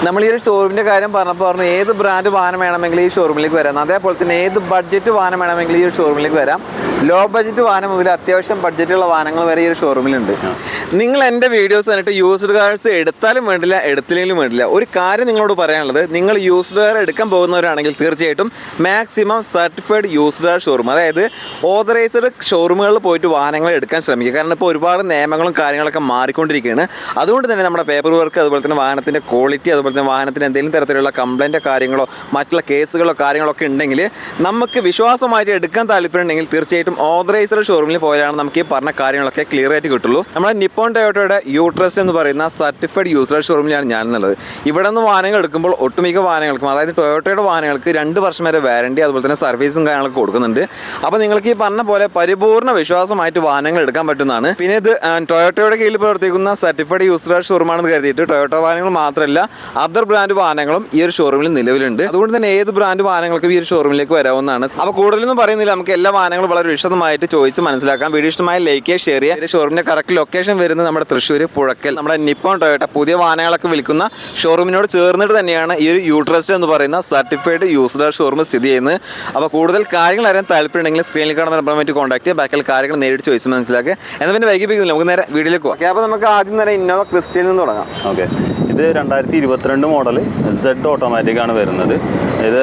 നമ്മൾ ഈ ഒരു ഷോറൂമിന്റെ കാര്യം പറഞ്ഞു ഏത് ബ്രാൻഡ് വാഹനം വേണമെങ്കിൽ ഈ ഷോറൂമിലേക്ക് വരാം. അതേപോലെ തന്നെ ഏത് ബഡ്ജറ്റ് വാഹനം വേണമെങ്കിൽ ഈ ഒരു ഷോറൂമിലേക്ക് വരാം. ലോ ബഡ്ജറ്റ് വാഹനം മുതൽ അത്യാവശ്യം ബഡ്ജറ്റുള്ള വാഹനങ്ങൾ വരെ ഈ ഒരു ഷോറൂമിലുണ്ട്. നിങ്ങൾ എൻ്റെ വീഡിയോസ് കണ്ടിട്ട് യൂസ്ഡ് കാർസ് എടുത്താലും വേണ്ടില്ല എടുത്തില്ലെങ്കിലും വേണ്ടില്ല, ഒരു കാര്യം നിങ്ങളോട് പറയാനുള്ളത്, നിങ്ങൾ യൂസ്ഡ് കാർ എടുക്കാൻ പോകുന്നവരാണെങ്കിൽ തീർച്ചയായിട്ടും maximum certified used car showroom, അതായത് ഓതറൈസ്ഡ് ഷോറൂമുകളിൽ പോയിട്ട് വാഹനങ്ങൾ എടുക്കാൻ ശ്രമിക്കുക. കാരണം ഇപ്പോൾ ഒരുപാട് നിയമങ്ങളും കാര്യങ്ങളൊക്കെ മാറിക്കൊണ്ടിരിക്കുകയാണ്. അതുകൊണ്ട് തന്നെ നമ്മുടെ പേപ്പർ വർക്ക്, അതുപോലെ തന്നെ വാഹനത്തിൻ്റെ ക്വാളിറ്റി, അതുപോലെ തന്നെ വാഹനത്തിന് എന്തെങ്കിലും തരത്തിലുള്ള കംപ്ലൈൻറ്റോ കാര്യങ്ങളോ മറ്റുള്ള കേസുകളോ കാര്യങ്ങളൊക്കെ ഉണ്ടെങ്കിൽ നമുക്ക് വിശ്വാസമായിട്ട് എടുക്കാൻ താല്പര്യമുണ്ടെങ്കിൽ തീർച്ചയായിട്ടും ഓതറൈസ്ഡ് ഷോറൂമിൽ പോയാലാണ് നമുക്ക് ഈ പറഞ്ഞ കാര്യങ്ങളൊക്കെ ക്ലിയർ ആയിട്ട് കിട്ടുള്ളൂ. നമ്മുടെ നിപ്പോൺ ടൊയോട്ടയുടെ യൂട്രസ്റ്റ് എന്ന് പറയുന്ന സർട്ടിഫൈഡ് യൂസ്ഡ് ഷോറൂമിലാണ് ഞാനുള്ളത്. ഇവിടെ നിന്ന് വാഹനങ്ങൾ എടുക്കുമ്പോൾ ഒട്ടുമിക്ക വാഹനങ്ങൾക്കും, അതായത് ടൊയോട്ടയുടെ വാഹനങ്ങൾക്ക് 2 വർഷം വരെ വാറണ്ടി, അതുപോലെ തന്നെ സർവീസും കാര്യങ്ങളൊക്കെ കൊടുക്കുന്നുണ്ട്. അപ്പോൾ നിങ്ങൾക്ക് ഈ പറഞ്ഞ പോലെ പരിപൂർണ്ണ വിശ്വാസമായിട്ട് വാഹനങ്ങൾ എടുക്കാൻ പറ്റുന്നതാണ്. പിന്നെ ഇത് ടൊയോട്ടയുടെ കീഴിൽ പ്രവർത്തിക്കുന്ന സർട്ടിഫൈഡ് യൂസ്ഡ് ഷോറൂമാണെന്ന് കരുതിയിട്ട് ടൊയോട്ട വാഹനങ്ങൾ മാത്രമല്ല അതർ ബ്രാൻഡ് വാഹനങ്ങളും ഈ ഒരു ഷോറൂമിൽ നിലവിലുണ്ട്. അതുകൊണ്ട് തന്നെ ഏത് ബ്രാൻഡ് വാഹനങ്ങൾക്ക് ഈ ഒരു ഷോറൂമിലേക്ക് വരാവുന്നതാണ്. അപ്പോൾ കൂടുതലൊന്നും പറയുന്നില്ല, നമുക്ക് എല്ലാ വാഹനങ്ങളും വളരെ വിശദമായിട്ട് ചോദിച്ച് മനസ്സിലാക്കാം. വീഡിയോ ഇഷ്ടമായ ലൈക്ക് ചെയ്യുക, ഷെയർ ചെയ്യുക. ഷോറൂമിന്റെ കറക്റ്റ് ലൊക്കേഷൻ വരുന്നത് നമ്മുടെ തൃശ്ശൂർ പുഴക്കൽ, നമ്മുടെ നിപ്പോൺ ടൊയോട്ട പുതിയ വാഹനങ്ങളൊക്കെ വിൽക്കുന്ന ഷോറൂമിനോട് ചേർന്നിട്ട് തന്നെയാണ് ഈ ഒരു യൂട്രസ്റ്റ് എന്ന് പറയുന്ന സർട്ടിഫൈഡ് യൂസ്ഡ് ഷോറൂം സ്ഥിതി ചെയ്യുന്നത്. അപ്പോൾ കൂടുതൽ കാര്യങ്ങൾ അറിയാൻ താല്പര്യമുണ്ടെങ്കിൽ സ്ക്രീനിൽ കാണുന്ന നമ്പറുമായിട്ട് കോൺടാക്ട് ചെയ്യുക. ബാക്കിയുള്ള കാര്യങ്ങൾ നേരിട്ട് ചോദിച്ച് മനസ്സിലാക്കുക. എന്നാൽ പിന്നെ വൈകിപ്പിക്കുന്നില്ല, നമുക്ക് നേരെ വീഡിയോയിലേക്ക് പോകാം. അപ്പോൾ നമുക്ക് ആദ്യം തന്നെ ഇന്നോവ ക്രിസ്റ്റയിൽ നിന്ന് തുടങ്ങാം. ഓക്കെ, ഇത് 2022 മോഡൽ Z ഓട്ടോമാറ്റിക് ആണ് വരുന്നത്. ഇത്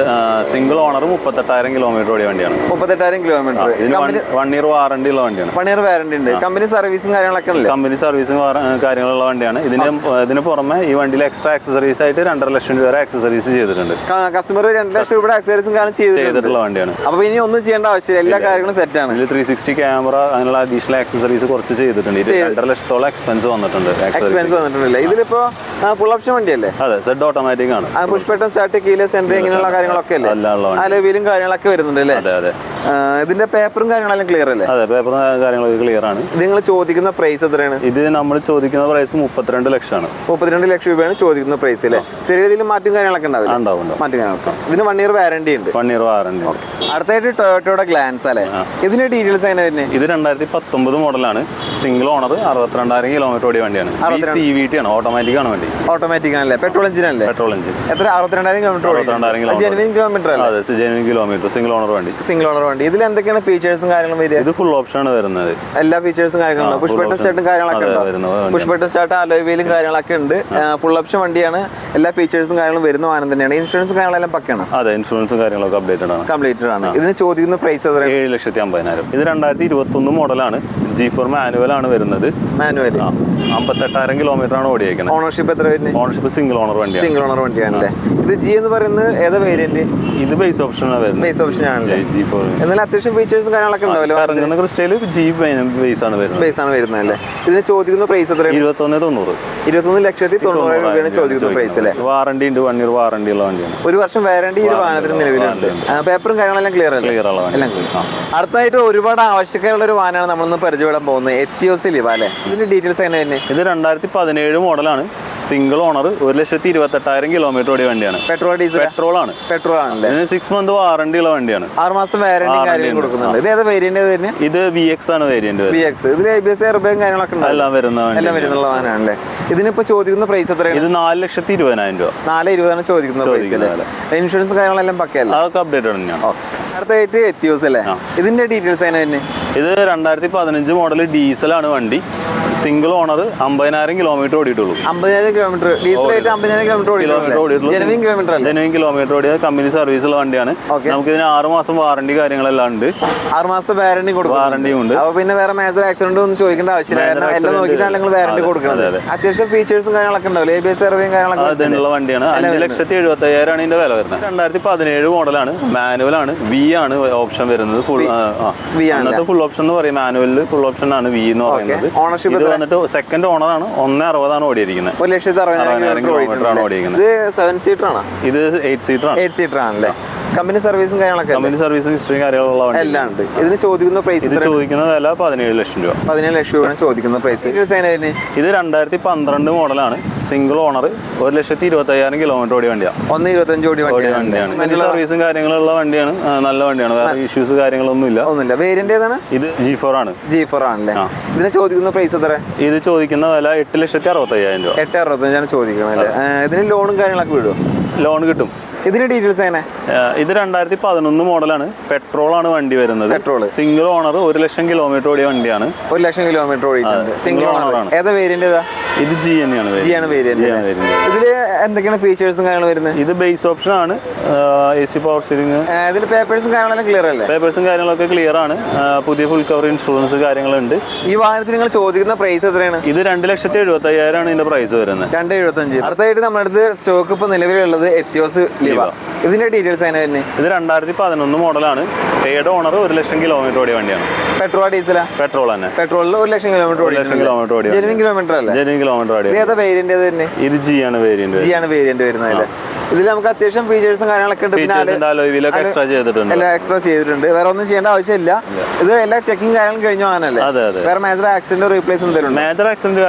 സിംഗിൾ ഓണർ 38,000 കിലോമീറ്റർ ഓടിയ വണ്ടിയാണ്. 38,000 കിലോമീറ്റർ. 1 ഇയർ വാറണ്ടി ഉള്ള വണ്ടിയാണ്. 1 ഇയർ വാറണ്ടി ഉണ്ട്. കമ്പനി സർവീസും കാര്യങ്ങളൊക്കെ ഉണ്ട്. കമ്പനി സർവീസും കാര്യങ്ങളുള്ള വണ്ടിയാണ്. ഇതിന് പുറമെ ഈ വണ്ടിയിൽ എക്സ്ട്രാ ആക്സസറീസ് ആയിട്ട് 2.5 ലക്ഷം രൂപ വരെ ആക്സസറീസ് ചെയ്തിട്ടുണ്ട്. കസ്റ്റമർ 2 ലക്ഷം രൂപ ആക്സസറീസും ചെയ്തിട്ടുള്ള വണ്ടിയാണ്. അപ്പോൾ ഇനി ഒന്നും ചെയ്യേണ്ട ആവശ്യമില്ല, എല്ലാ കാര്യങ്ങളും സെറ്റ് ആണ്. ഇതിൽ 360 ക്യാമറ അങ്ങനെയുള്ള അഡീഷണൽ ആക്സസറീസ് കുറച്ച് ചെയ്തിട്ടുണ്ട്. 2.5 ലക്ഷത്തോളം എക്സ്പെൻസ് വന്നിട്ടുണ്ട്. ഇതിലിപ്പോ ഫുൾ ഓപ്ഷൻ വണ്ടിയല്ലേ? അതെ, Z ഓട്ടോമാറ്റിക് ആണ്. Push button start, keyless entry ഇങ്ങനെയുള്ള കാര്യങ്ങളൊക്കെ അല്ലേ? അലോവിയിലും കാര്യങ്ങളൊക്കെ വരുന്നുണ്ട് അല്ലേ? അതെ അതെ. ഇതിന്റെ പേപ്പറും കാര്യങ്ങളെല്ലാം ക്ലിയർ അല്ലേ? അതെ, പേപ്പറും കാര്യങ്ങളൊക്കെ ക്ലിയർ ആണ്. നിങ്ങൾ ചോദിക്കുന്ന പ്രൈസ് എത്രയാണ്? ഇത് നമ്മൾ ചോദിക്കുന്ന പ്രൈസ് 32 ലക്ഷമാണ്. 32 ലക്ഷം രൂപയാണ് ചോദിക്കുന്ന പ്രൈസ് അല്ലേ? ചെറിയ രീതിയിൽ മാറ്റും കാര്യങ്ങളൊക്കെ ഉണ്ടാവും. മാറ്റും കാര്യങ്ങളൊക്കെ. ഇതിന് 1 ഇയർ വാറണ്ടി ഉണ്ട്. 1 ഇയർ വാറണ്ടി. അടുത്തായിട്ട് ടൊയോട്ടയുടെ ഗ്ലാൻസ് അല്ലേ? ഇതിന്റെ ഡീറ്റെയിൽസ് എങ്ങനെ വരുന്നത്? ഇത് 2019 മോഡലാണ്. സിംഗിൾ ഓണർ 62,000 കിലോമീറ്റർ ഓടിയ വണ്ടിയാണ്. CVT ആണ്, ഓട്ടോമാറ്റിക് ആണ് വണ്ടി. ഓട്ടോമാറ്റിക് ആണല്ലേ? പെട്രോൾ എഞ്ചിൻ അല്ലേ? Petrol engine. എത്ര? 62,000 കിലോമീറ്റർ. Genuine kilometre. അതെ, ജെനുവിൻ കിലോമീറ്റർ. സിംഗിൾ ഓണർ വണ്ടി. സിംഗിൾ ഓണർ വണ്ടി. ഇതിൽ എന്തൊക്കെയാണ് ഫീച്ചേഴ്സും കാര്യങ്ങളും വരിക? ഇത് ഫുൾ ഓപ്ഷൻ ആണ് വരുന്നത്. എല്ലാ ഫീച്ചേഴ്സും കാര്യങ്ങളും പുഷ് ബട്ടൺ സ്റ്റാർട്ടും കാര്യങ്ങളൊക്കെ ഉണ്ട്. പുഷ് ബട്ടൺ സ്റ്റാർട്ട്, അലോയ് വീലും കാര്യങ്ങളൊക്കെ ഉണ്ട്. ഫുൾ ഓപ്ഷൻ വണ്ടിയാണ്. എല്ലാ ഫീച്ചേഴ്സും കാര്യങ്ങളും വരുന്ന വാഹനം തന്നെയാണ്. ഇൻഷുറൻസ് കാര്യങ്ങളെല്ലാം പക്കയാണ്. അതെ, ഇൻഷുറൻസും കാര്യങ്ങളൊക്കെ കംപ്ലീറ്റഡ് ആണ്. ഇതിന് ചോദിക്കുന്ന പ്രൈസ് 7,50,000. ഇത് 2021 മോഡലാണ്. G4 മാനുവൽ ആണ് വരുന്നത്. മാനുവൽ 58,000 കിലോമീറ്റർ ആണ് ഓടിയേക്കുന്നത്. ഓണർഷിപ്പ് എത്ര വരുന്നത്? ഓണർഷിപ്പ് സിംഗിൾ ഓണർ വണ്ടിയാണ്. സിംഗിൾ ഓണർ വണ്ടിയാണല്ലേ? ഇത് G എന്ന് പറയുന്നത് ഏതാ വേരിയന്റ്? ഇത് ബേസ് ഓപ്ഷൻ ആണ് വരുന്നത്. ബേസ് ഓപ്ഷൻ ആണല്ലേ? G4. എന്നാൽ അത്യാവശ്യം ഫീച്ചേഴ്സും കാര്യങ്ങളൊക്കെ ഉണ്ടാവല്ലോ. ഇറങ്ങുന്ന ക്രിസ്റ്റയിൽ G ബേസ് ആണ് വരുന്നത്. ബേസ് ആണ് വരുന്നത് അല്ലേ? ഇതിന് ചോദിക്കുന്ന പ്രൈസ് എത്ര? 21,90,000. 21,90,000 രൂപയാണ് ചോദിക്കുന്ന പ്രൈസ് അല്ലേ? വാറണ്ടി ഉണ്ട്. 1 ഇയർ വാറണ്ടി ഉള്ള വണ്ടിയാണ്. 1 വർഷം വാറണ്ടി ഈ വാഹനത്തിന് നിലവിലുണ്ട്. പേപ്പറും കാര്യങ്ങളെല്ലാം ക്ലിയർ അല്ലേ? ക്ലിയർ ഉള്ള എല്ലാം ക്ലിയർ. അടുത്തായിട്ട് ഒരുപാട് ആവശ്യക്കാരുള്ള ഒരു വാഹനമാണ് നമ്മളിന്ന് പരിചയപ്പെടാൻ പോകുന്നത്. എത്തിയോസ് ലിവ അല്ലേ? ഇതിന്റെ ഡീറ്റെയിൽസ് എങ്ങനെ തന്നെ? ഇത് 2017 മോഡലാണ്. സിംഗിൾ ഓണർ 1,28,000 കിലോമീറ്റർ ഓടിയ വണ്ടിയാണ്. Petrol diesel? പെട്രോൾ ആണ്. പെട്രോൾ ആണല്ലേ? ഇതിന് 6 മന്ത് വാറണ്ടി ഉള്ള വണ്ടിയാണ്. 6 മാസം വാറണ്ടി കൊടുക്കുന്നുണ്ട്. ഇത് ഏതാ വേരിയന്റ്? ഇത് VX ആണ് വേരിയന്റ്. VX. ഇതിൽ ABS എയർബാഗും കാര്യങ്ങളൊക്കെ എല്ലാം വരുന്ന വാഹനമാണല്ലേ? ഇതിനിപ്പോ ചോദിക്കുന്ന പ്രൈസ് എത്രയാണ്? ഇത് 4,20,000 രൂപ. 4,20,000 ചോദിക്കുന്നത്. ഇൻഷുറൻസ് കാര്യങ്ങളെല്ലാം പക്കയല്ലേ? അതൊക്കെ അപ്ഡേറ്റ് തന്നെയാണ്. അടുത്തായിട്ട് എത്തിയോസ് അല്ലേ? ഇതിന്റെ ഡീറ്റെയിൽസ് എങ്ങനെ തന്നെ? ഇത് 2015 മോഡൽ ഡീസലാണ് വണ്ടി. സിംഗിൾ ഓണർ 50,000 കിലോമീറ്റർ ഓടിയിട്ടുള്ളൂ. 50,000 കിലോമീറ്റർ. ഡീസലായിട്ട് 50,000 കിലോമീറ്റർ ഓടിയിട്ടുള്ളൂ. ജെനുവിൻ കിലോമീറ്റർ ഓടിയ കമ്പനി സർവീസ് ഉള്ള വണ്ടിയാണ്. നമുക്ക് ഇതിന് 6 മാസം വാറണ്ടി കാര്യങ്ങളെല്ലാം ഉണ്ട്. 6 മാസത്തെ വാറണ്ടി കൊടുക്കും. വാറണ്ടിയും ഉണ്ട്. അപ്പൊ പിന്നെ വേറെ മേജർ ആക്സിഡന്റ് ഒന്നും ചോദിക്കേണ്ട ആവശ്യമില്ല. എല്ലാം നോക്കിയിട്ടാണ് നിങ്ങൾ വാറണ്ടി കൊടുക്കുന്നത്. അത്യാവശ്യം ഫീച്ചേഴ്സും കാര്യങ്ങളൊക്കെ ഉണ്ടാവില്ല. ABS സർവേയും കാര്യങ്ങളൊക്കെ അതിനുള്ള വണ്ടിയാണ്. 5,75,000 ആണ് ഇതിന്റെ വില വരുന്നത്. 2017 മോഡലാണ്. മാനുവൽ ആണ്. V ആണ് ഓപ്ഷൻ വരുന്നത്. ഫുൾ ഫുൾ ഓപ്ഷൻ എന്ന് പറയും. മാനുവലിൽ ഫുൾ ഓപ്ഷൻ ആണ് V എന്ന് പറയുന്നത്. ഓണർഷിപ്പ് വന്നിട്ട് സെക്കൻഡ് ഓണർ ആണ്. 1,60,000 ഓടിയിരിക്കുന്നത്. 1,60,000 കിലോമീറ്റർ ആണ് ഓടിയിരിക്കുന്നത്. ഇത് 7 സീറ്റർ ആണ്. ഇത് 8 സീറ്റർ ആണ്. 8 സീറ്റർ ആണല്ലേ? കമ്പനി സർവീസും കാര്യങ്ങളൊക്കെ കമ്പനി സർവീസും ഹിസ്റ്ററിയും കാര്യങ്ങളുള്ള വണ്ടി എല്ലാം ഉണ്ട്. ഇതിന് ചോദിക്കുന്ന പ്രൈസ് ഇത് ചോദിക്കുന്ന വില 17 ലക്ഷം രൂപ. 17 ലക്ഷം രൂപയാണ് ചോദിക്കുന്ന പ്രൈസ്. ഇത് 2012 മോഡലാണ്, സിംഗിൾ ഓണർ, 1,25,000 കിലോമീറ്റർ ഓടിയ വണ്ടിയാണ്. 1,25 ഓടിയ വണ്ടിയാണ്. കമ്പനി സർവീസും കാര്യങ്ങളുള്ള വണ്ടിയാണ്, നല്ല വണ്ടിയാണ്, വേറെ ഇഷ്യൂസ് കാര്യങ്ങളൊന്നും ഇല്ല. വേരിയന്റ് ഏതാണ്? ഇത് G4 ആണ്. G4 ആണല്ലേ. ഇതിന് ചോദിക്കുന്ന പ്രൈസ് എത്ര? ഇത് ചോദിക്കുന്ന വില 8,65,000 രൂപ. 8,65,000 ചോദിക്കുന്നത്. ഇതിന് ലോണും കാര്യങ്ങളൊക്കെ വിടും? ലോൺ കിട്ടും. ഇതിന്റെ ഡീറ്റെയിൽസ് എങ്ങനെ? ഇത് 2011 മോഡലാണ്, പെട്രോൾ ആണ് വണ്ടി വരുന്നത്. പെട്രോൾ, സിംഗിൾ ഓണർ, 1 ലക്ഷം കിലോമീറ്റർ ഓടിയ വണ്ടിയാണ്. 1 ലക്ഷം കിലോമീറ്റർ ഓടിയിട്ടുണ്ട്. സിംഗിൾ ഓണർ ആണ്. ഏതാ വേരിയന്റ്? ഏതാ? ഇത് G തന്നെയാണ് വേരിയന്റ്. ഇതില് എന്തൊക്കെയാണ് ഫീച്ചേഴ്സും കാര്യങ്ങളും വരുന്നത്? ഇത് ബേസ് ഓപ്ഷൻ ആണ്, AC പവർ സ്റ്റിയറിംഗ്. ഇതിന്റെ പേപ്പേഴ്സും കാര്യങ്ങളെല്ലാം ക്ലിയർ അല്ലേ? പേപ്പേഴ്സും കാര്യങ്ങളൊക്കെ ക്ലിയർ ആണ്. പുതിയ ഫുൾ കവർ ഇൻഷുറൻസ് കാര്യങ്ങളുണ്ട്. ഈ വാഹനത്തിന് നിങ്ങൾ ചോദിക്കുന്ന പ്രൈസ് എത്രയാണ്? ഇത് 2,75,000 ആണ് ഇതിന്റെ പ്രൈസ് വരുന്നത്. 2,75,000. അടുത്തായിട്ട് നമ്മുടെ അടുത്ത് സ്റ്റോക്ക് ഇപ്പൊ നിലവിലുള്ളത് എത്തിയോസ് ലിവ. ഇതിന്റെ ഡീറ്റെയിൽസ് എങ്ങനെ വരുന്നത്? ഇത് 2011 മോഡലാണ്, തേർഡ് ഓണർ, 1 ലക്ഷം കിലോമീറ്റർ ഓടിയ വണ്ടിയാണ്. പെട്രോൾ ഡീസലാ? പെട്രോൾ തന്നെ. പെട്രോളിൽ 1 ലക്ഷം കിലോമീറ്റർ ഓടിയ ജെനുവിൻ കിലോമീറ്റർ അല്ലേ? ജെനുവിൻ കിലോമീറ്റർ ഓടിയ. ഏതാ വേരിയന്റ്? ഇത് G ആണ് വേരിയന്റ്. G ആണ് വേരിയന്റ് വരുന്നത്. ഇതിൽ നമുക്ക് അത്യാവശ്യം ഫീച്ചേഴ്സും കാര്യങ്ങളൊക്കെ ഉണ്ട്. എല്ലാം എക്സ്ട്രാ ചെയ്തിട്ടുണ്ട്. വേറെ ഒന്നും ചെയ്യേണ്ട ആവശ്യമില്ല. ഇത് എല്ലാ ചെക്കിംഗ് കാര്യങ്ങളും കഴിഞ്ഞ വാഹനല്ലേ? വേറെ മേജർ ആക്സിഡന്റ് റീപ്ലേസ് എന്തെങ്കിലും? മേജർ ആക്സിഡന്റ്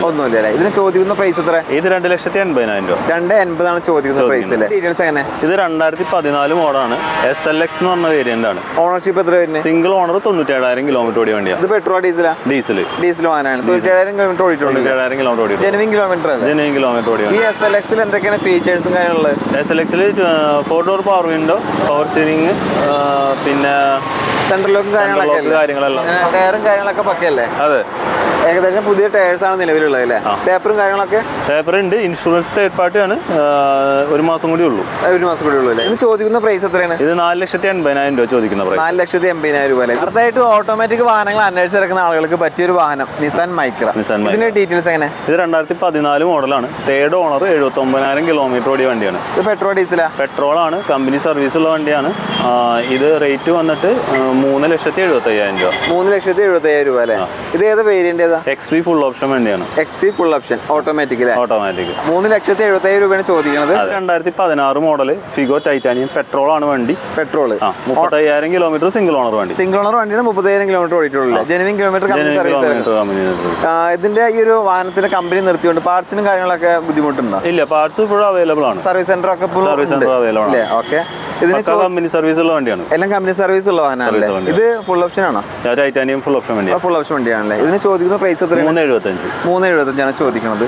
ഒന്നുമില്ല. ഇതിന് ചോദിക്കുന്ന പ്രൈസ് എത്ര? ഇത് 2,80,000 രൂപ. 2,80,000 ആണ് ചോദിക്കുന്ന പ്രൈസ് അല്ലേ? ഡീറ്റെയിൽസ് എങ്ങനെ? ഇത് 2014 മോഡലാണ്, SLX എന്ന് പറഞ്ഞ വേരിയന്റ് ആണ്. ഓണർഷിപ്പ് എത്ര വരുന്നത്? സിംഗിൾ ഓണർ, 97,000 കിലോമീറ്റർ ഓടിയ വണ്ടിയാണ്. ഇത് പെട്രോൾ ഡീസലാ? ഡീസൽ വാഹനമാണ്. 97,000 കിലോമീറ്റർ ഓടിയിട്ടുണ്ട്. 97,000 കിലോമീറ്റർ. ജെനുവിൻ കിലോമീറ്റർ അല്ലേ? ജെനുവിൻ കിലോമീറ്റർ ഓടിയ. ഈ SLX-ൽ എന്തൊക്കെയാണ് ഫീച്ചേഴ്സും കാര്യങ്ങളുള്ളത്? SLX-ൽ 4 door power window, power steering, പിന്നെ സെൻട്രൽ ലോക്കും കാര്യങ്ങളെല്ലാം ടയറും കാര്യങ്ങളൊക്കെ പക്കയല്ലേ? അതെ, ഏകദേശം പുതിയ ടയേഴ്സ് ആണ് നിലവിലുള്ളത് അല്ലേ? പേപ്പറും കാര്യങ്ങളൊക്കെ? പേപ്പർ ഉണ്ട്. ഇൻഷുറൻസ് തേർഡ് പാർട്ടിയാണ്. 1 മാസം കൂടി ഉള്ളൂ. 1 മാസം കൂടി ഉള്ളൂ അല്ലേ? ഇത് ചോദിക്കുന്ന പ്രൈസ് എത്രയാണ്? ഇത് 4,80,000 രൂപ ചോദിക്കുന്ന പ്രൈസ്. 4,80,000 രൂപ അല്ലേ? അടുത്തായിട്ട് ഓട്ടോമാറ്റിക് വാഹനങ്ങൾ അന്വേഷിച്ചിറക്കുന്ന ആളുകൾക്ക് പറ്റിയൊരു വാഹനം നിസാൻ മൈക്ര. ഇതിന്റെ ഡീറ്റെയിൽസ് എങ്ങനെ? ഇത് 2014 മോഡലാണ്, തേർഡ് ഓണർ, 79,000 കിലോമീറ്റർ ഓടിയ വണ്ടിയാണ്. ഇത് പെട്രോൾ ഡീസലാ? പെട്രോൾ ആണ്, കമ്പനി സർവീസ് ഉള്ള വണ്ടിയാണ്. ഇത് റേറ്റ് വന്നിട്ട് 3,75,000 രൂപ. 3,75,000 രൂപ അല്ലേ? ഇത് ഏതാ വേരിയന്റ്? XP ഫുൾ ഓപ്ഷൻ വണ്ടിയാണ്. XP ഫുൾ ഓപ്ഷൻ ഓട്ടോമാറ്റിക് അല്ലേ? ഓട്ടോമാറ്റിക്. 3,70,000 രൂപയാണ് ചോദിക്കുന്നത്. 2016 മോഡല്, ഫിഗോ ടൈറ്റാനിയം, പെട്രോൾ ആണ് വണ്ടി. പെട്രോൾ 35,000 കിലോമീറ്റർ സിംഗിൾ ഓണർ വണ്ടി. സിംഗിൾ ഓണർ വണ്ടിയാണ്. 30,000 കിലോമീറ്റർ ഓടിയിട്ടുള്ളൂ. Genuine kilometre company service. ഇതിന്റെ ഈ ഒരു വാഹനത്തിന്റെ കമ്പനി നിർത്തിയോണ്ട് പാർട്സിനും കാര്യങ്ങളൊക്കെ ബുദ്ധിമുട്ടുണ്ടോ? ഇല്ല, പാർട്സ് ഇപ്പോഴും അവൈലബിൾ ആണ്. സർവീസ് സെന്റർ ഒക്കെ അവൈലബിൾ ആണ്. ഓക്കെ. ഇതിന് കമ്പനി സർവീസ് ഉള്ള വണ്ടിയാണ്. എല്ലാം കമ്പനി സർവീസ് ഉള്ള വാഹനമാണ്. ഇത് ഫുൾ ഓപ്ഷൻ ആണോ? ടൈറ്റാനിയം ഫുൾ ഓപ്ഷൻ വണ്ടിയാണ്. ഫുൾ ഓപ്ഷൻ വണ്ടിയാണല്ലേ? ഇതിന് ചോദിക്കുന്ന പ്രൈസ് എത്ര? 3,75,000 ആണ് ചോദിക്കുന്നത്.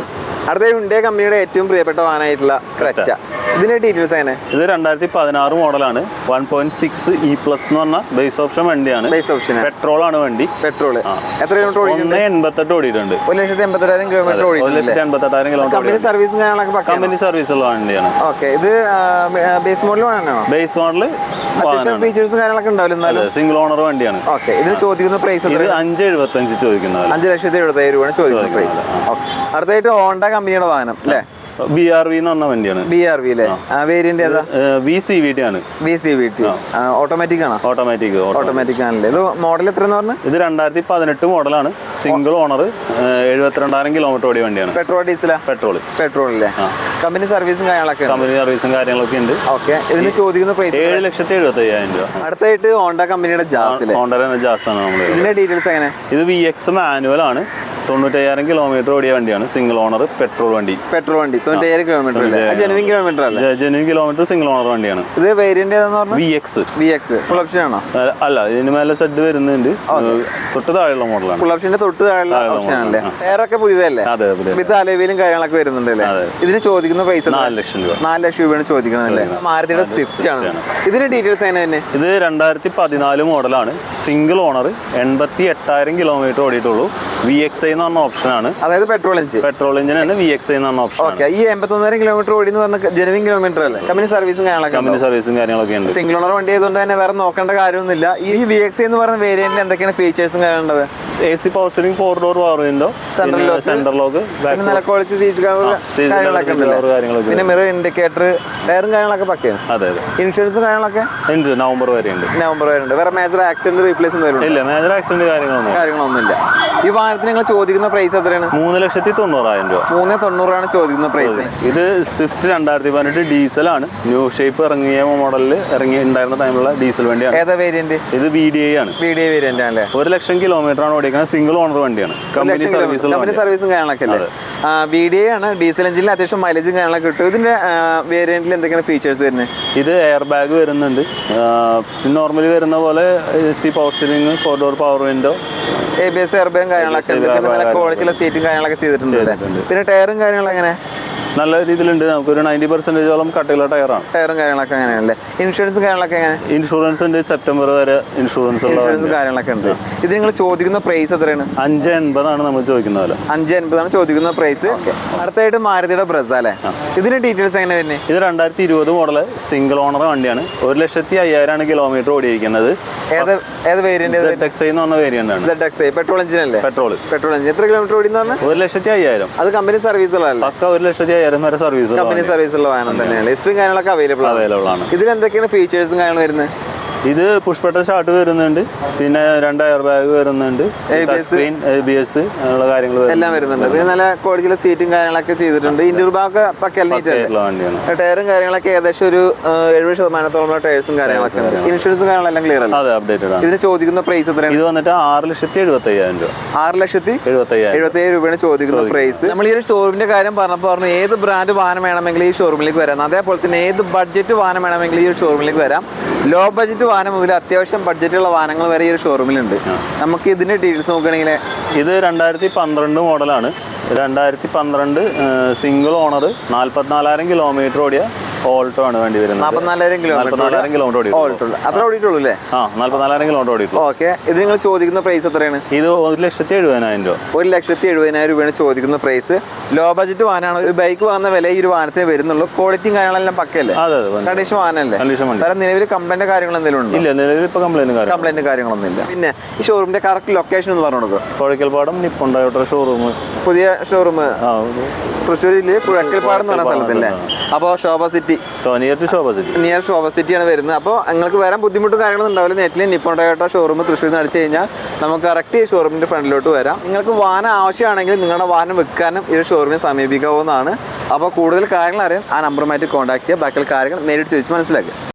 അടുത്ത ഹ്യുണ്ടായി കമ്പനിയുടെ ഏറ്റവും പ്രിയപ്പെട്ട വാഹനമായിട്ടുള്ള ക്രെറ്റ. ഇതിന്റെ ഡീറ്റെയിൽസ് എങ്ങനെ? ഇത് 2016 മോഡലാണ്, 1.6 E+ എന്ന് പറഞ്ഞ ബേസ് ഓപ്ഷൻ വണ്ടിയാണ്. ബേസ് ഓപ്ഷൻ പെട്രോൾ ആണ് വണ്ടി. പെട്രോൾ എത്ര കിലോമീറ്റർ ഓടിയിട്ടുണ്ട്? 1,88 ഓടിയിട്ടുണ്ട്. 1,80,000 കിലോമീറ്റർ ഓടിയിട്ടുണ്ട്. 1,88,000 കിലോമീറ്റർ. കമ്പനി സർവീസും കാര്യങ്ങളൊക്കെ കമ്പനി സർവീസ് ഉള്ള വണ്ടിയാണ്. ഓക്കെ. ഇത് ബേസ് മോഡൽ വാഹനമാണോ? Base model. അത്യാവശ്യം ഫീച്ചേഴ്സും കാര്യങ്ങളൊക്കെ ഉണ്ടാവില്ല. സിംഗിൾ ഓണർ വണ്ടിയാണ്. ഓക്കെ. ഇതിന് ചോദിക്കുന്ന പ്രൈസ്? ഇത് 5,75,000 ചോദിക്കുന്നത്. 5,70,000 രൂപയാണ് ചോദിക്കുന്ന പ്രൈസ്. അടുത്തായിട്ട് ഹോണ്ട കമ്പനിയുടെ വാഹനം അല്ലേ? BRV എന്ന് പറഞ്ഞ വണ്ടിയാണ്. BRV അല്ലേ? വേരിയന്റ് ഏതാ? VCVT ആണ്. VCVT ഓട്ടോമാറ്റിക് ആണോ? ഓട്ടോമാറ്റിക് ആണല്ലേ? ഇത് മോഡൽ എത്രയെന്ന് പറഞ്ഞു? ഇത് 2018 മോഡലാണ്, സിംഗിൾ ഓണർ, 72,000 കിലോമീറ്റർ ഓടിയ വണ്ടിയാണ്. പെട്രോൾ ഡീസലാ? പെട്രോൾ അല്ലേ? കമ്പനി സർവീസും കാര്യങ്ങളൊക്കെ? കമ്പനി സർവീസും കാര്യങ്ങളൊക്കെ ഉണ്ട്. ഓക്കെ. ഇതിന് ചോദിക്കുന്ന പ്രൈസ്? 7,75,000 രൂപ. അടുത്തായിട്ട് ഹോണ്ട കമ്പനിയുടെ ജാസ്. ഹോണ്ടയുടെ ജാസ് ആണ് നമ്മൾ. ഇതിന്റെ ഡീറ്റെയിൽസ് എങ്ങനെ? ഇത് VX മാനുവൽ ആണ്, 90,000 കിലോമീറ്റർ ഓടിയ വണ്ടിയാണ്. സിംഗിൾ ഓണർ, പെട്രോൾ വണ്ടി. 90,000 കിലോമീറ്റർ ജെനുവിൻ കിലോമീറ്റർ അല്ലേ? ജെനുവിൻ കിലോമീറ്റർ സിംഗിൾ ഓണർ വണ്ടിയാണ്. ഇത് വേരിയന്റ് ഏതാന്ന് പറഞ്ഞു? VX ഫുൾ ഓപ്ഷൻ ആണോ? അല്ല, ഇതിന് മേലെ സെഡ് വരുന്നുണ്ട്. തൊട്ട് താഴെയുള്ള മോഡലാണ്. ഫുൾ ഓപ്ഷന്റെ തൊട്ട് താഴെയുള്ള ഓപ്ഷൻ ആണല്ലേ? ടയറൊക്കെ പുതിയതല്ലേ? അതെ. വിത്ത് അലോയിലും കാര്യങ്ങളൊക്കെ വരുന്നുണ്ടല്ലേ? ഇതിന് ചോദിക്കുന്ന പൈസ 4 ലക്ഷം രൂപ. 4 ലക്ഷം രൂപയാണ് ചോദിക്കുന്നത്. മാരുതിയുടെ സ്വിഫ്റ്റ് ആണ്. ഇതിന്റെ ഡീറ്റെയിൽസ് എങ്ങനെ തന്നെ? ഇത് 2014 മോഡലാണ്, സിംഗിൾ ഓണർ, 88,000 കിലോമീറ്റർ ഓടിയിട്ടുള്ളൂ. VXI എന്ന് പറഞ്ഞ ഓപ്ഷൻ ആണ്. അതായത് പെട്രോൾ എഞ്ചിൻ ആണ്. VXI എന്ന് പറഞ്ഞ ഓപ്ഷൻ. ഓക്കെ. ഈ 89,000 കിലോമീറ്റർ ഓടി എന്ന് പറഞ്ഞ ജെനുവിൻ കിലോമീറ്റർ അല്ലേ? കമ്പനി സർവീസും കാര്യങ്ങളൊക്കെ ഉണ്ട്. സിംഗിൾ ഓണർ വണ്ടി ആയതുകൊണ്ട് തന്നെ വേറെ നോക്കേണ്ട കാര്യമൊന്നുമില്ല. ഈ VXI എന്ന് പറഞ്ഞ വേരിയന്റിൽ എന്തൊക്കെയാണ് ഫീച്ചേഴ്സും കാര്യങ്ങളുണ്ടാവുക? AC power steering 4 door power window, centre lock, നല്ല ക്വാളിറ്റി സീറ്റ് കാര്യങ്ങളൊക്കെ, പിന്നെ മിറർ ഇൻഡിക്കേറ്റർ, ടയറും കാര്യങ്ങളൊക്കെ പക്കയാണ്. അതെ അതെ. ഇൻഷുറൻസും കാര്യങ്ങളൊക്കെ ഉണ്ട്, നവംബർ വരെ ഉണ്ട്. വേറെ മേജർ ആക്സിഡന്റ് റീപ്ലേസ് ഇല്ല, മേജർ ആക്സിഡന്റ് കാര്യങ്ങളൊന്നുമില്ല. ഈ വാഹനത്തിന് നിങ്ങൾ ചോദിക്കുന്ന പ്രൈസ് എത്രയാണ്? 3,90,000 രൂപ. 3,90,000 ചോദിക്കുന്ന പ്രൈസ്. ഇത് സ്വിഫ്റ്റ് 2018 ഡീസലാണ്. ന്യൂ ഷേപ്പ് ഇറങ്ങിയ മോഡലിൽ ഉണ്ടായിരുന്ന ടൈമിലുള്ള ഡീസൽ വണ്ടിയാണ്. ഏതാ വേരിയന്റ്? ഇത് VDI ആണ്. VDI വേരിയന്റ് ആണല്ലേ. 1,00,000 കിലോമീറ്റർ ആണ് ഓടിക്കുന്നത്. സിംഗിൾ ഓണർ വണ്ടിയാണ്. കമ്പനി സർവീസും കാര്യങ്ങളൊക്കെ അല്ലേ. VDI ആണ്. ഡീസൽ എഞ്ചിനിൽ അത്യാവശ്യം മൈലേജും കാര്യങ്ങളൊക്കെ കിട്ടും. ഇതിന്റെ വേരിയന്റിൽ എന്തൊക്കെയാണ് ഫീച്ചേഴ്സ് വരുന്നത്? ഇത് എയർ ബാഗ് വരുന്നുണ്ട്. നോർമലി വരുന്ന പോലെ AC power steering, 4 door power window, ABS എയർബാഗും കാര്യങ്ങളൊക്കെ ക്വാളിറ്റിയുള്ള സീറ്റും കാര്യങ്ങളൊക്കെ ചെയ്തിട്ടുണ്ട്. പിന്നെ ടയറും കാര്യങ്ങളും എങ്ങനെ? നല്ല രീതിയിലുണ്ട്. നമുക്കൊരു 90% കട്ടിയുള്ള ടയറാണ്. ടയറും കാര്യങ്ങളൊക്കെ അങ്ങനെയല്ലേ. ഇൻഷുറൻസ് കാര്യങ്ങളൊക്കെ എങ്ങനെ? ഇൻഷുറൻസ് ഉണ്ട്, സെപ്റ്റംബർ വരെ ഇൻഷുറൻസ് കാര്യങ്ങളൊക്കെ ഉണ്ട്. ഇത് നിങ്ങൾ ചോദിക്കുന്ന പ്രൈസ് എത്രയാണ്? 5,80,000 ആണ് നമ്മൾ ചോദിക്കുന്ന പോലെ. 5,80,000 ചോദിക്കുന്ന പ്രൈസ്. അടുത്തായിട്ട് മാരുതിയുടെ ബ്രസ അല്ലേ. ഇതിന്റെ ഡീറ്റെയിൽസ് എങ്ങനെ തന്നെ? ഇത് 2020 മോഡൽ സിംഗിൾ ഓണർ വണ്ടിയാണ്. 1,05,000 കിലോമീറ്റർ ഓടിയിരിക്കുന്നത്. ഏത് വേരിയന്റ്? ZXi എന്ന് പറഞ്ഞ വേരിയന്റ് ആണ്. ZXi പെട്രോൾ എഞ്ചിൻ അല്ലേ? Petrol engine. എത്ര കിലോമീറ്റർ ഓടിയെന്ന് പറഞ്ഞാൽ? 1,05,000. അത് കമ്പനി സർവീസ് ഉള്ളതല്ലേ? പക്ക 1,05,000 വരെ സർവീസ്. കമ്പനി സർവീസ് ഉള്ള വാഹനം തന്നെയാണ്. ലിസ്റ്റും കാര്യങ്ങളൊക്കെ അവൈലബിൾ ആണ്. ഇതിൽ എന്തൊക്കെയാണ് ഫീച്ചേഴ്സും കാര്യങ്ങളും വരുന്നത്? ഇത് പുഷ് ബട്ടൺ സ്റ്റാർട്ട് വരുന്നുണ്ട്, പിന്നെ 2 എയർ ബാഗ് വരുന്നുണ്ട്, സ്ക്രീൻ, ABS ഉള്ള കാര്യങ്ങൾ എല്ലാം വരുന്നുണ്ട്. പിന്നെ നല്ല ക്വാളിറ്റിയിലെ സീറ്റും കാര്യങ്ങളൊക്കെ ചെയ്തിട്ടുണ്ട്. ഇന്റീരിയർ ഭാഗമൊക്കെ വണ്ടിയാണ്. ടയറും കാര്യങ്ങളൊക്കെ ഏകദേശം ഒരു 70% ടയർസും കാര്യങ്ങളൊക്കെ ഉണ്ട്. ഇൻഷുറൻസും കാര്യങ്ങളെല്ലാം ക്ലിയർ ആണ്. അതെ, അപ്ഡേറ്റഡ് ആണ്. ഇതിന് ചോദിക്കുന്ന പ്രൈസ് എത്രയാണ്? ഇത് വന്നിട്ട് 6,75,000 രൂപ. 6,75,000 രൂപയാണ് ചോദിക്കുന്ന പ്രൈസ്. നമ്മൾ ഈ ഒരു ഷോറൂമിന്റെ കാര്യം പറഞ്ഞു ഏത് ബ്രാൻഡ് വാഹനം വേണമെങ്കിൽ ഈ ഷോറൂമിലേക്ക് വരാം. അതേപോലെ തന്നെ ഏത് ബഡ്ജറ്റ് വാഹനം വേണമെങ്കിൽ ഈ ഒരു ഷോറൂമിലേക്ക് വരാം. ലോ ബഡ്ജറ്റ് വാഹനം മുതൽ അത്യാവശ്യം ബഡ്ജറ്റുള്ള വാഹനങ്ങൾ വരെ ഈ ഒരു ഷോറൂമിലുണ്ട്. നമുക്ക് ഇതിന്റെ ഡീറ്റെയിൽസ് നോക്കുകയാണെങ്കിൽ ഇത് 2012 മോഡലാണ്. 2012 സിംഗിൾ ഓണർ, 44,000 കിലോമീറ്റർ ഓടിയ ഓൾട്ടോ ആണ് വേണ്ടി വരുന്നത്. 44,000 കിലോമീറ്റർ ഓൾട്ടോ. അത്ര ഓടിയിട്ടുള്ളൂ അല്ലേ? 44,000 കിലോമീറ്റർ ഓടിയിട്ടുള്ളൂ. ഓക്കെ. ഇത് നിങ്ങൾ ചോദിക്കുന്ന പ്രൈസ് എത്രയാണ്? ഇത് 1,70,000 രൂപ. 1,70,000 രൂപയാണ് ചോദിക്കുന്ന പ്രൈസ്. ലോ ബഡ്ജറ്റ് വാഹനമാണ്. ഒരു ബൈക്ക് വാങ്ങുന്ന വില ഈ ഒരു വാഹനത്തിന് വരുന്നുള്ളൂ. ക്വാളിറ്റിയും കാര്യങ്ങളെല്ലാം പക്കല്ലേ? കണ്ടീഷൻ വാഹനല്ലേ? നിലവിൽ കംപ്ലൈന്റ് കാര്യങ്ങൾ എന്തെങ്കിലും ഉണ്ടോ? ഇല്ല, നിലവിൽ ഇപ്പൊ കംപ്ലൈന്റ് കാര്യങ്ങളൊന്നും ഇല്ല. പിന്നെ ഈ ഷോറൂമിന്റെ കറക്റ്റ് ലൊക്കേഷൻ എന്ന് പറഞ്ഞു കൊടുക്കുക. കോഴിക്കൽപ്പാടം നിപ്പോൺ ടൊയോട്ട ഷോറൂം, പുതിയ ഷോറൂം തൃശ്ശൂർ ജില്ലയിൽ കുഴക്കൽപ്പാട് എന്ന് പറഞ്ഞ സ്ഥലത്തല്ലേ. അപ്പോൾ ശോഭ സിറ്റി, നിയർ ശോഭ സിറ്റിയാണ് വരുന്നത്. അപ്പോൾ നിങ്ങൾക്ക് വരാൻ ബുദ്ധിമുട്ടും കാര്യങ്ങളൊന്നും ഉണ്ടാവില്ല. നെറ്റിൽ നിപ്പോൺ ടൊയോട്ട ഷോറൂം തൃശ്ശൂരിൽ നിന്ന് അടിച്ചു കഴിഞ്ഞാൽ നമുക്ക് കറക്റ്റ് ഈ ഷോറൂമിന്റെ ഫ്രണ്ടിലോട്ട് വരാം. നിങ്ങൾക്ക് വാഹനം ആവശ്യമാണെങ്കിൽ നിങ്ങളുടെ വാഹനം വിൽക്കാനും ഈ ഒരു ഷോറൂമിനെ സമീപിക്കാവുന്നതാണ്. അപ്പോൾ കൂടുതൽ കാര്യങ്ങൾ അറിയാൻ ആ നമ്പറുമായിട്ട് കോൺടാക്ട് ചെയ്യുക. ബാക്കിയുള്ള കാര്യങ്ങൾ നേരിട്ട് ചോദിച്ച് മനസ്സിലാക്കുക.